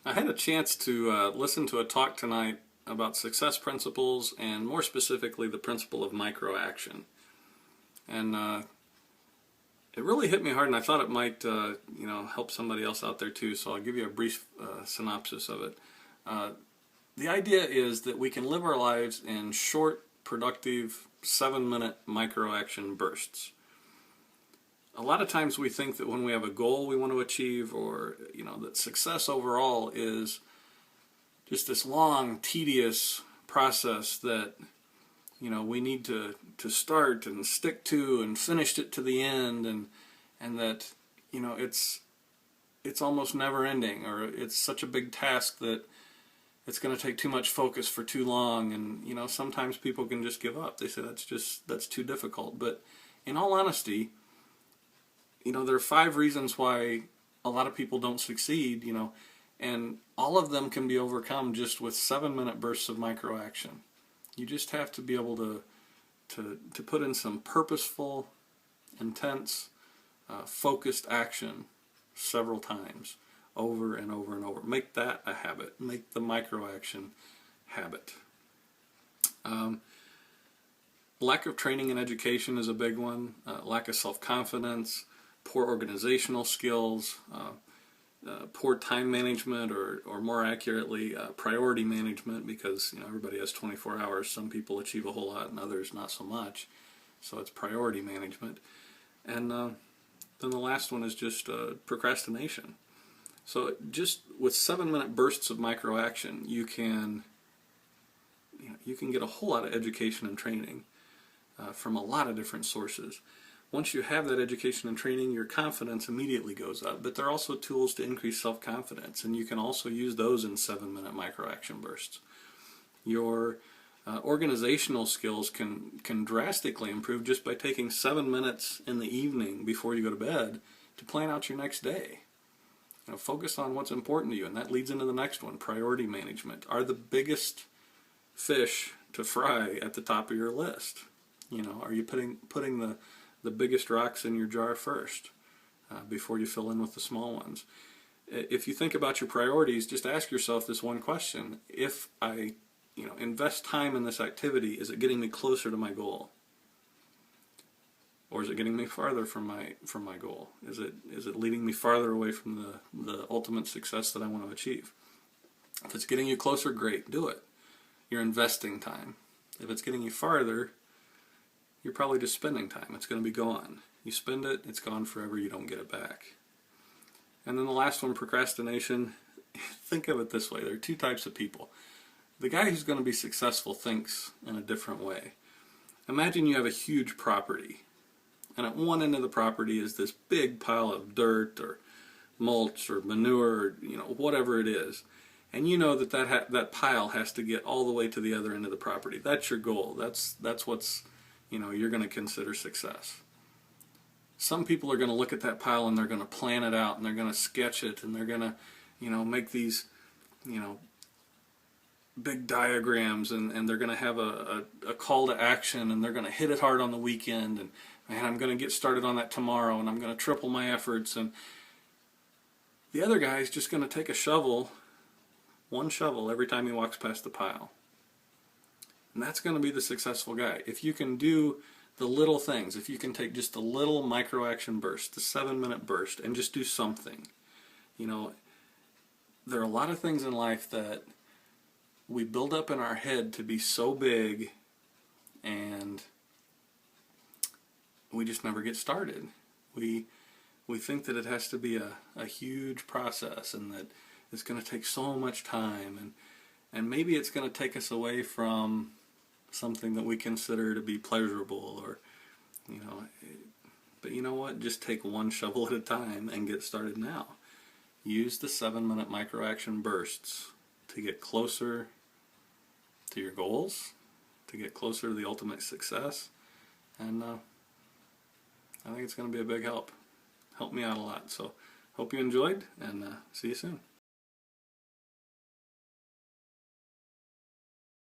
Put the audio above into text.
I had a chance to listen to a talk tonight about success principles and more specifically the principle of micro-action. And it really hit me hard, and I thought it might help somebody else out there too, so I'll give you a brief synopsis of it. The idea is that we can live our lives in short, productive, 7-minute micro-action bursts. A lot of times we think that when we have a goal we want to achieve, or that success overall is just this long, tedious process that we need to start and stick to and finish it to the end, and that it's almost never ending, or it's such a big task that it's going to take too much focus for too long, and sometimes people can just give up. They say that's too difficult. But in all honesty, there are 5 reasons why a lot of people don't succeed, and all of them can be overcome just with 7-minute bursts of micro-action. You just have to be able to put in some purposeful, intense, focused action several times, over and over and over. Make that a habit. Make the micro-action habit. Lack of training and education is a big one. Lack of self-confidence, poor organizational skills, poor time management, or more accurately, priority management, because everybody has 24 hours. Some people achieve a whole lot and others not so much. So it's priority management. And then the last one is just procrastination. So just with 7-minute bursts of micro-action, you can get a whole lot of education and training from a lot of different sources. Once you have that education and training, your confidence immediately goes up. But there are also tools to increase self-confidence, and you can also use those in 7-minute micro-action bursts. Your organizational skills can drastically improve just by taking 7 minutes in the evening before you go to bed to plan out your next day. Focus on what's important to you, and that leads into the next one, priority management. Are the biggest fish to fry at the top of your list? Are you putting the biggest rocks in your jar first before you fill in with the small ones? If you think about your priorities, just ask yourself this one question: if I invest time in this activity, is it getting me closer to my goal, or is it getting me farther from my goal? Is it leading me farther away from the ultimate success that I want to achieve? If it's getting you closer, great, do it. You're investing time. If it's getting you farther, you're probably just spending time. It's going to be gone. You spend it, it's gone forever, you don't get it back. And then the last one, procrastination. Think of it this way. There are 2 types of people. The guy who's going to be successful thinks in a different way. Imagine you have a huge property, and at one end of the property is this big pile of dirt or mulch or manure, or, whatever it is. And you know that pile has to get all the way to the other end of the property. That's your goal. That's what's you're going to consider success. Some people are going to look at that pile and they're going to plan it out, and they're going to sketch it, and they're going to make these big diagrams, and they're going to have a call to action, and they're going to hit it hard on the weekend, and man, I'm going to get started on that tomorrow, and I'm going to triple my efforts. And the other guy is just going to take one shovel every time he walks past the pile. And that's going to be the successful guy. If you can do the little things, if you can take just a little micro-action burst, the 7-minute burst, and just do something. There are a lot of things in life that we build up in our head to be so big, and we just never get started. We think that it has to be a huge process, and that it's going to take so much time, and maybe it's going to take us away from something that we consider to be pleasurable, or but you know what, just take one shovel at a time and get started now. Use the 7-minute micro-action bursts to get closer to your goals, to get closer to the ultimate success, and I think it's going to be a big help me out a lot. So hope you enjoyed, and see you soon.